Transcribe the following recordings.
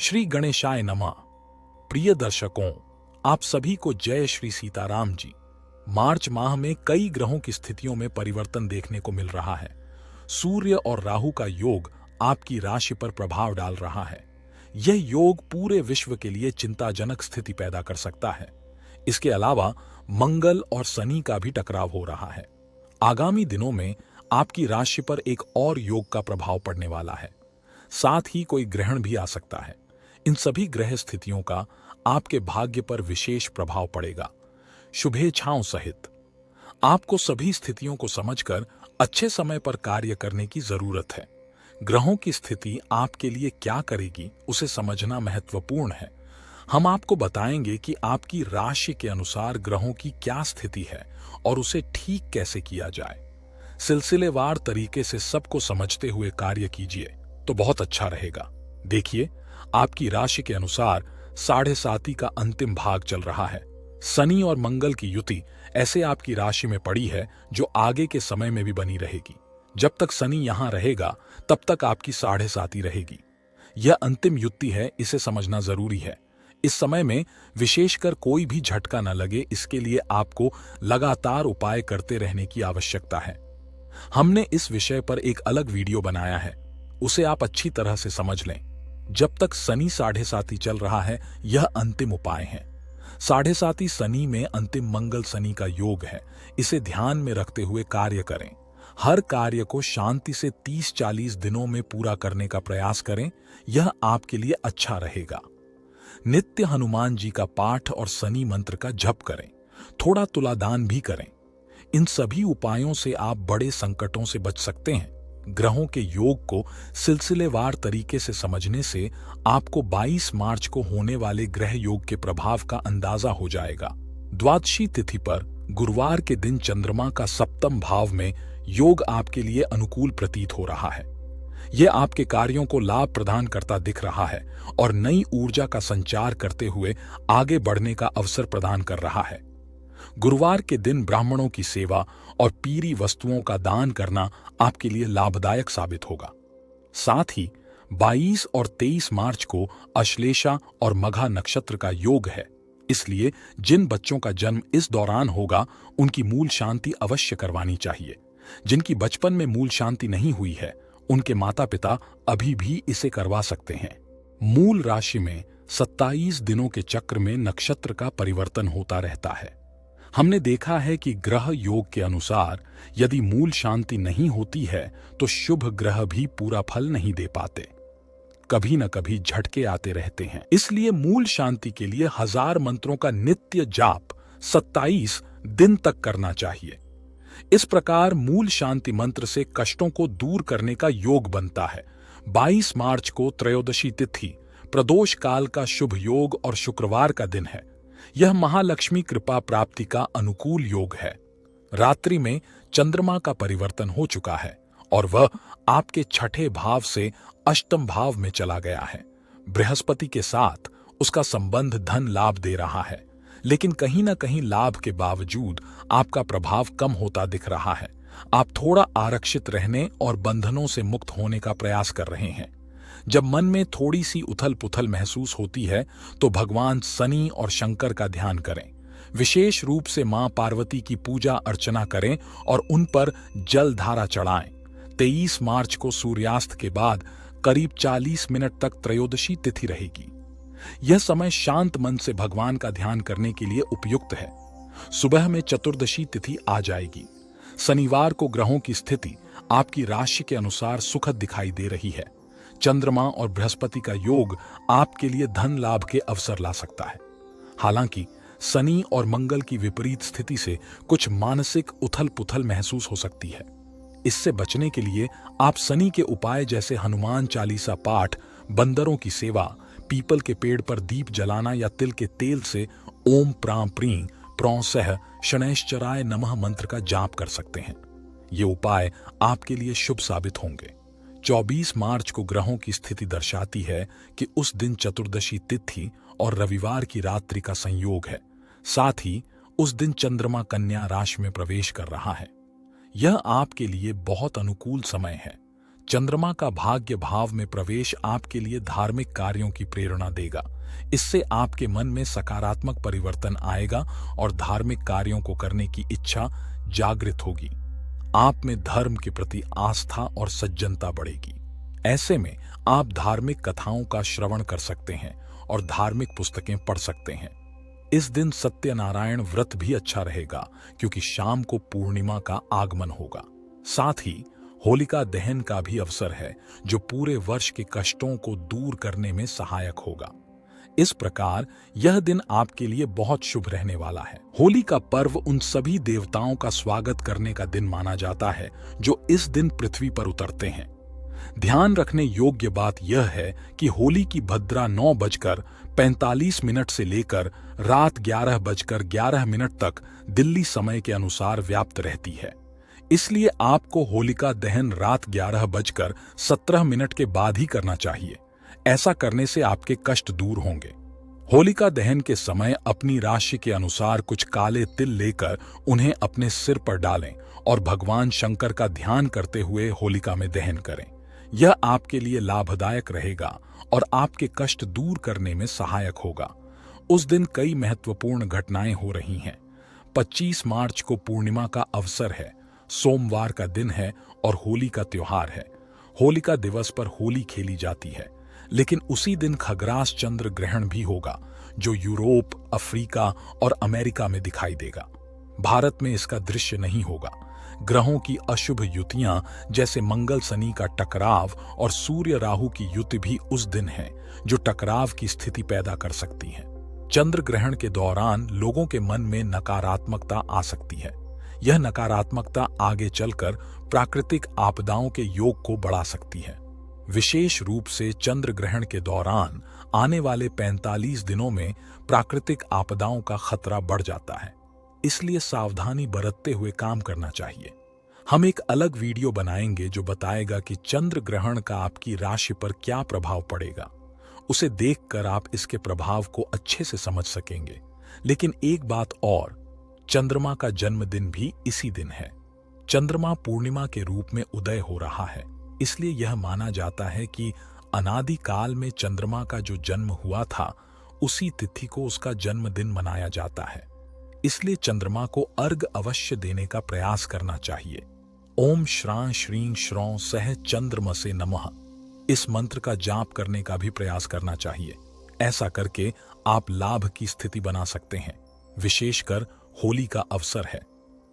श्री गणेशाय नमः। प्रिय दर्शकों, आप सभी को जय श्री सीताराम जी। मार्च माह में कई ग्रहों की स्थितियों में परिवर्तन देखने को मिल रहा है। सूर्य और राहु का योग आपकी राशि पर प्रभाव डाल रहा है। यह योग पूरे विश्व के लिए चिंताजनक स्थिति पैदा कर सकता है। इसके अलावा मंगल और शनि का भी टकराव हो रहा है। आगामी दिनों में आपकी राशि पर एक और योग का प्रभाव पड़ने वाला है। साथ ही कोई ग्रहण भी आ सकता है। इन सभी ग्रह स्थितियों का आपके भाग्य पर विशेष प्रभाव पड़ेगा। शुभेच्छाओं सहित आपको सभी स्थितियों को समझकर अच्छे समय पर कार्य करने की जरूरत है। ग्रहों की स्थिति आपके लिए क्या करेगी, उसे समझना महत्वपूर्ण है। हम आपको बताएंगे कि आपकी राशि के अनुसार ग्रहों की क्या स्थिति है और उसे ठीक कैसे किया जाए। सिलसिलेवार तरीके से सबको समझते हुए कार्य कीजिए तो बहुत अच्छा रहेगा। देखिए, आपकी राशि के अनुसार 7.5 का अंतिम भाग चल रहा है। शनि और मंगल की युति ऐसे आपकी राशि में पड़ी है जो आगे के समय में भी बनी रहेगी। जब तक शनि यहां रहेगा तब तक आपकी 7.5 रहेगी। यह अंतिम युति है, इसे समझना जरूरी है। इस समय में विशेषकर कोई भी झटका न लगे, इसके लिए आपको लगातार उपाय करते रहने की आवश्यकता है। हमने इस विषय पर एक अलग वीडियो बनाया है, उसे आप अच्छी तरह से समझ लें। जब तक शनि 7.5 चल रहा है, यह अंतिम उपाय है। 7.5 शनि में अंतिम मंगल शनि का योग है। इसे ध्यान में रखते हुए कार्य करें। हर कार्य को शांति से 30-40 दिनों में पूरा करने का प्रयास करें। यह आपके लिए अच्छा रहेगा। नित्य हनुमान जी का पाठ और शनि मंत्र का जप करें। थोड़ा तुलादान भी करें। इन सभी उपायों से आप बड़े संकटों से बच सकते हैं। ग्रहों के योग को सिलसिलेवार तरीके से समझने से आपको 22 मार्च को होने वाले ग्रह योग के प्रभाव का अंदाजा हो जाएगा। द्वादशी तिथि पर गुरुवार के दिन चंद्रमा का सप्तम भाव में योग आपके लिए अनुकूल प्रतीत हो रहा है। यह आपके कार्यों को लाभ प्रदान करता दिख रहा है और नई ऊर्जा का संचार करते हुए आगे बढ़ने का अवसर प्रदान कर रहा है। गुरुवार के दिन ब्राह्मणों की सेवा और पीरी वस्तुओं का दान करना आपके लिए लाभदायक साबित होगा। साथ ही 22 और 23 मार्च को अश्लेषा और मघा नक्षत्र का योग है। इसलिए जिन बच्चों का जन्म इस दौरान होगा, उनकी मूल शांति अवश्य करवानी चाहिए। जिनकी बचपन में मूल शांति नहीं हुई है, उनके माता पिता अभी भी इसे करवा सकते हैं। मूल राशि में 27 दिनों के चक्र में नक्षत्र का परिवर्तन होता रहता है। हमने देखा है कि ग्रह योग के अनुसार यदि मूल शांति नहीं होती है तो शुभ ग्रह भी पूरा फल नहीं दे पाते। कभी न कभी झटके आते रहते हैं। इसलिए मूल शांति के लिए 1000 मंत्रों का नित्य जाप 27 दिन तक करना चाहिए। इस प्रकार मूल शांति मंत्र से कष्टों को दूर करने का योग बनता है। 22 मार्च को त्रयोदशी तिथि, प्रदोष काल का शुभ योग और शुक्रवार का दिन है। यह महालक्ष्मी कृपा प्राप्ति का अनुकूल योग है। रात्रि में चंद्रमा का परिवर्तन हो चुका है और वह आपके 6ठे भाव से अष्टम भाव में चला गया है। बृहस्पति के साथ उसका संबंध धन लाभ दे रहा है, लेकिन कहीं ना कहीं लाभ के बावजूद आपका प्रभाव कम होता दिख रहा है। आप थोड़ा आरक्षित रहने और बंधनों से मुक्त होने का प्रयास कर रहे हैं। जब मन में थोड़ी सी उथल पुथल महसूस होती है तो भगवान शनि और शंकर का ध्यान करें। विशेष रूप से मां पार्वती की पूजा अर्चना करें और उन पर जल धारा चढ़ाएं। 23 मार्च को सूर्यास्त के बाद करीब 40 मिनट तक त्रयोदशी तिथि रहेगी। यह समय शांत मन से भगवान का ध्यान करने के लिए उपयुक्त है। सुबह में चतुर्दशी तिथि आ जाएगी। शनिवार को ग्रहों की स्थिति आपकी राशि के अनुसार सुखद दिखाई दे रही है। चंद्रमा और बृहस्पति का योग आपके लिए धन लाभ के अवसर ला सकता है। हालांकि शनि और मंगल की विपरीत स्थिति से कुछ मानसिक उथल पुथल महसूस हो सकती है। इससे बचने के लिए आप शनि के उपाय जैसे हनुमान चालीसा पाठ, बंदरों की सेवा, पीपल के पेड़ पर दीप जलाना या तिल के तेल से ओम प्रां प्रीं प्रौ सह शनैश्चराय नमः मंत्र का जाप कर सकते हैं। ये उपाय आपके लिए शुभ साबित होंगे। 24 मार्च को ग्रहों की स्थिति दर्शाती है कि उस दिन चतुर्दशी तिथि और रविवार की रात्रि का संयोग है। साथ ही उस दिन चंद्रमा कन्या राशि में प्रवेश कर रहा है। यह आपके लिए बहुत अनुकूल समय है। चंद्रमा का भाग्य भाव में प्रवेश आपके लिए धार्मिक कार्यों की प्रेरणा देगा। इससे आपके मन में सकारात्मक परिवर्तन आएगा और धार्मिक कार्यों को करने की इच्छा जागृत होगी। आप में धर्म के प्रति आस्था और सज्जनता बढ़ेगी। ऐसे में आप धार्मिक कथाओं का श्रवण कर सकते हैं और धार्मिक पुस्तकें पढ़ सकते हैं। इस दिन सत्यनारायण व्रत भी अच्छा रहेगा क्योंकि शाम को पूर्णिमा का आगमन होगा। साथ ही होलिका दहन का भी अवसर है जो पूरे वर्ष के कष्टों को दूर करने में सहायक होगा। इस प्रकार यह दिन आपके लिए बहुत शुभ रहने वाला है। होली का पर्व उन सभी देवताओं का स्वागत करने का दिन माना जाता है जो इस दिन पृथ्वी पर उतरते हैं। ध्यान रखने योग्य बात यह है कि होली की भद्रा 9:45 से लेकर रात 11:11 तक दिल्ली समय के अनुसार व्याप्त रहती है। इसलिए आपको होलिका दहन रात 11:17 के बाद ही करना चाहिए। ऐसा करने से आपके कष्ट दूर होंगे। होलिका दहन के समय अपनी राशि के अनुसार कुछ काले तिल लेकर उन्हें अपने सिर पर डालें और भगवान शंकर का ध्यान करते हुए होलिका में दहन करें। यह आपके लिए लाभदायक रहेगा और आपके कष्ट दूर करने में सहायक होगा। उस दिन कई महत्वपूर्ण घटनाएं हो रही हैं। 25 मार्च को पूर्णिमा का अवसर है, सोमवार का दिन है और होली का त्योहार है। होलिका दिवस पर होली खेली जाती है, लेकिन उसी दिन खग्रास चंद्र ग्रहण भी होगा जो यूरोप, अफ्रीका और अमेरिका में दिखाई देगा। भारत में इसका दृश्य नहीं होगा। ग्रहों की अशुभ युतियां जैसे मंगल शनि का टकराव और सूर्य राहु की युति भी उस दिन है जो टकराव की स्थिति पैदा कर सकती है। चंद्र ग्रहण के दौरान लोगों के मन में नकारात्मकता आ सकती है। यह नकारात्मकता आगे चलकर प्राकृतिक आपदाओं के योग को बढ़ा सकती है। विशेष रूप से चंद्र ग्रहण के दौरान आने वाले 45 दिनों में प्राकृतिक आपदाओं का खतरा बढ़ जाता है। इसलिए सावधानी बरतते हुए काम करना चाहिए। हम एक अलग वीडियो बनाएंगे जो बताएगा कि चंद्र ग्रहण का आपकी राशि पर क्या प्रभाव पड़ेगा। उसे देखकर आप इसके प्रभाव को अच्छे से समझ सकेंगे। लेकिन एक बात और, चंद्रमा का जन्मदिन भी इसी दिन है। चंद्रमा पूर्णिमा के रूप में उदय हो रहा है, इसलिए यह माना जाता है कि अनादि काल में चंद्रमा का जो जन्म हुआ था उसी तिथि को उसका जन्मदिन मनाया जाता है। इसलिए चंद्रमा को अर्घ्य अवश्य देने का प्रयास करना चाहिए। ओम श्रां श्रीं श्रौं सह चंद्रमसे नमः, इस मंत्र का जाप करने का भी प्रयास करना चाहिए। ऐसा करके आप लाभ की स्थिति बना सकते हैं। विशेषकर होली का अवसर है।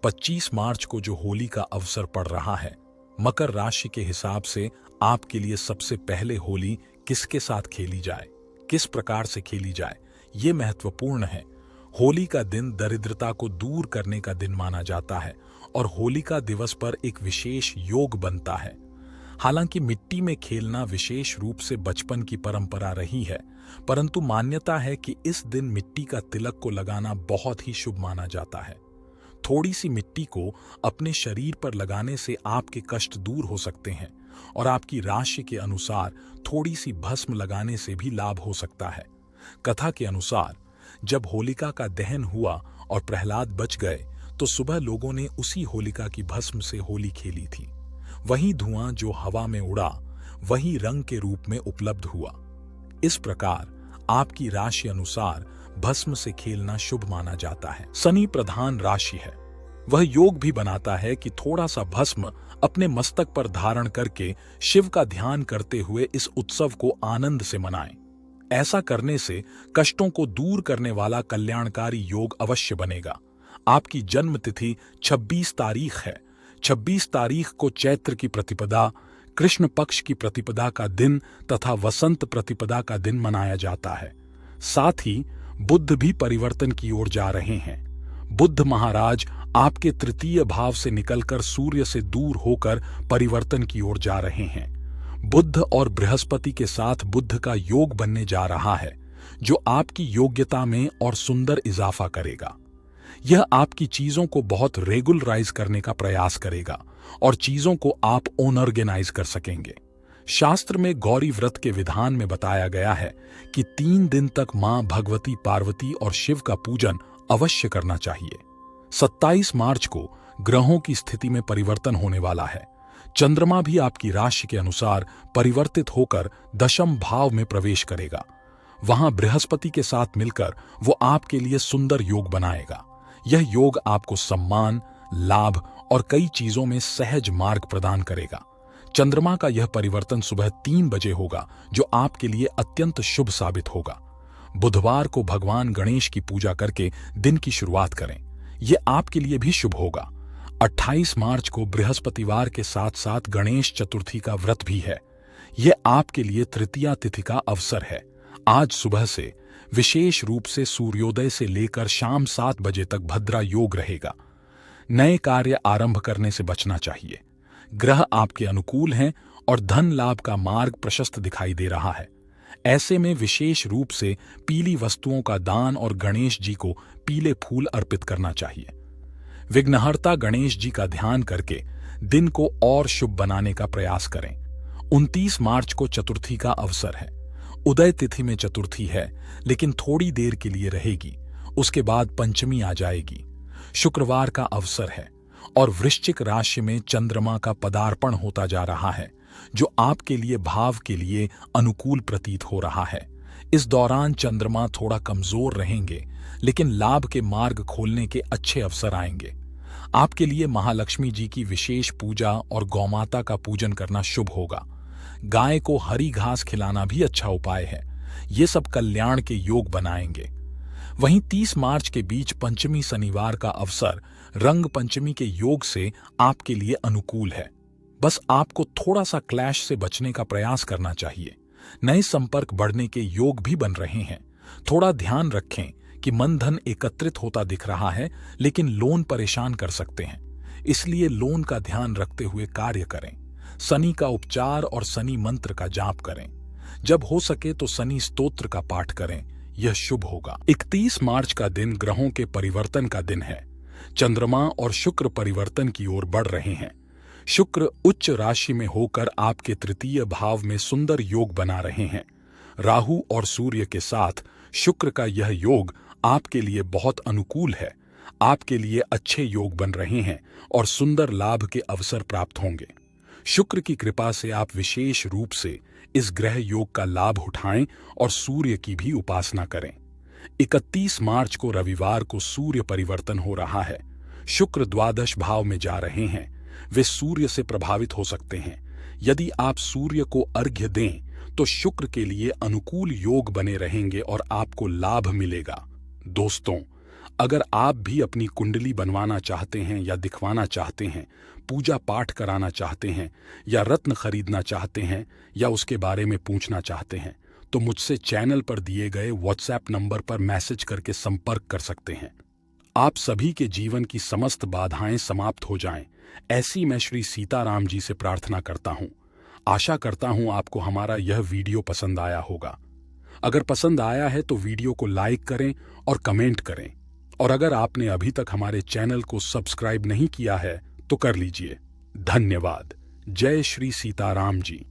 25 मार्च को जो होली का अवसर पड़ रहा है, मकर राशि के हिसाब से आपके लिए सबसे पहले होली किसके साथ खेली जाए, किस प्रकार से खेली जाए, ये महत्वपूर्ण है। होली का दिन दरिद्रता को दूर करने का दिन माना जाता है और होलिका दिवस पर एक विशेष योग बनता है। हालांकि मिट्टी में खेलना विशेष रूप से बचपन की परंपरा रही है, परंतु मान्यता है कि इस दिन मिट्टी का तिलक को लगाना बहुत ही शुभ माना जाता है। थोड़ी सी मिट्टी को अपने शरीर पर लगाने से आपके कष्ट दूर हो सकते हैं और आपकी राशि के अनुसार थोड़ी सी भस्म लगाने से भी लाभ हो सकता है। कथा के अनुसार जब होलिका का दहन हुआ और प्रहलाद बच गए तो सुबह लोगों ने उसी होलिका की भस्म से होली खेली थी। वही धुआं जो हवा में उड़ा वही रंग के रूप में उपलब्ध हुआ। इस प्रकार आपकी राशि अनुसार भस्म से खेलना शुभ माना जाता है। शनि प्रधान राशि है, वह योग भी बनाता है कि थोड़ा सा भस्म अपने मस्तक पर धारण करके शिव का ध्यान करते हुए इस उत्सव को आनंद से मनाएं। ऐसा करने से कष्टों को दूर करने वाला कल्याणकारी योग अवश्य बनेगा। आपकी जन्म तिथि 26 तारीख है। 26 तारीख को चैत्र की प्रतिपदा, कृष्ण पक्ष की प्रतिपदा का दिन तथा वसंत प्रतिपदा का दिन मनाया जाता है। साथ ही बुध भी परिवर्तन की ओर जा रहे हैं। बुध महाराज आपके तृतीय भाव से निकलकर सूर्य से दूर होकर परिवर्तन की ओर जा रहे हैं। बुध और बृहस्पति के साथ बुध का योग बनने जा रहा है जो आपकी योग्यता में और सुंदर इजाफा करेगा। यह आपकी चीजों को बहुत रेगुलराइज करने का प्रयास करेगा और चीजों को आप ऑर्गेनाइज कर सकेंगे। शास्त्र में गौरी व्रत के विधान में बताया गया है कि 3 दिन तक मां भगवती, पार्वती और शिव का पूजन अवश्य करना चाहिए। 27 मार्च को ग्रहों की स्थिति में परिवर्तन होने वाला है। चंद्रमा भी आपकी राशि के अनुसार परिवर्तित होकर दशम भाव में प्रवेश करेगा। वहां बृहस्पति के साथ मिलकर वो आपके लिए सुंदर योग बनाएगा। यह योग आपको सम्मान, लाभ और कई चीजों में सहज मार्ग प्रदान करेगा। चंद्रमा का यह परिवर्तन सुबह 3 बजे होगा, जो आपके लिए अत्यंत शुभ साबित होगा। बुधवार को भगवान गणेश की पूजा करके दिन की शुरुआत करें, यह आपके लिए भी शुभ होगा। 28 मार्च को बृहस्पतिवार के साथ साथ गणेश चतुर्थी का व्रत भी है। यह आपके लिए तृतीया तिथि का अवसर है। आज सुबह से विशेष रूप से सूर्योदय से लेकर शाम 7 बजे तक भद्रा योग रहेगा। नए कार्य आरंभ करने से बचना चाहिए। ग्रह आपके अनुकूल हैं और धन लाभ का मार्ग प्रशस्त दिखाई दे रहा है। ऐसे में विशेष रूप से पीली वस्तुओं का दान और गणेश जी को पीले फूल अर्पित करना चाहिए। विघ्नहर्ता गणेश जी का ध्यान करके दिन को और शुभ बनाने का प्रयास करें। 29 मार्च को चतुर्थी का अवसर है। उदय तिथि में चतुर्थी है, लेकिन थोड़ी देर के लिए रहेगी। उसके बाद पंचमी आ जाएगी। शुक्रवार का अवसर है और वृश्चिक राशि में चंद्रमा का पदार्पण होता जा रहा है, जो आपके लिए भाव के लिए अनुकूल प्रतीत हो रहा है। इस दौरान चंद्रमा थोड़ा कमजोर रहेंगे, लेकिन लाभ के मार्ग खोलने के अच्छे अवसर आएंगे। आपके लिए महालक्ष्मी जी की विशेष पूजा और गौमाता का पूजन करना शुभ होगा। गाय को हरी घास खिलाना भी अच्छा उपाय है। ये सब कल्याण के योग बनाएंगे। वहीं 30 मार्च के बीच पंचमी शनिवार का अवसर रंग पंचमी के योग से आपके लिए अनुकूल है। बस आपको थोड़ा सा क्लैश से बचने का प्रयास करना चाहिए। नए संपर्क बढ़ने के योग भी बन रहे हैं। थोड़ा ध्यान रखें कि मन धन एकत्रित होता दिख रहा है, लेकिन लोन परेशान कर सकते हैं। इसलिए लोन का ध्यान रखते हुए कार्य करें। शनि का उपचार और शनि मंत्र का जाप करें। जब हो सके तो शनि स्तोत्र का पाठ करें, यह शुभ होगा। 31 मार्च का दिन ग्रहों के परिवर्तन का दिन है। चंद्रमा और शुक्र परिवर्तन की ओर बढ़ रहे हैं। शुक्र उच्च राशि में होकर आपके तृतीय भाव में सुंदर योग बना रहे हैं। राहु और सूर्य के साथ शुक्र का यह योग आपके लिए बहुत अनुकूल है। आपके लिए अच्छे योग बन रहे हैं और सुंदर लाभ के अवसर प्राप्त होंगे। शुक्र की कृपा से आप विशेष रूप से इस ग्रह योग का लाभ उठाएं और सूर्य की भी उपासना करें। 31 मार्च को रविवार को सूर्य परिवर्तन हो रहा है। शुक्र द्वादश भाव में जा रहे हैं। वे सूर्य से प्रभावित हो सकते हैं। यदि आप सूर्य को अर्घ्य दें तो शुक्र के लिए अनुकूल योग बने रहेंगे और आपको लाभ मिलेगा। दोस्तों, अगर आप भी अपनी कुंडली बनवाना चाहते हैं या दिखवाना चाहते हैं, पूजा पाठ कराना चाहते हैं या रत्न खरीदना चाहते हैं या उसके बारे में पूछना चाहते हैं, तो मुझसे चैनल पर दिए गए व्हाट्सएप नंबर पर मैसेज करके संपर्क कर सकते हैं। आप सभी के जीवन की समस्त बाधाएं समाप्त हो जाएं, ऐसी मैं श्री सीताराम जी से प्रार्थना करता हूं। आशा करता हूं आपको हमारा यह वीडियो पसंद आया होगा। अगर पसंद आया है तो वीडियो को लाइक करें और कमेंट करें। और अगर आपने अभी तक हमारे चैनल को सब्सक्राइब नहीं किया है तो कर लीजिए। धन्यवाद। जय श्री सीताराम जी।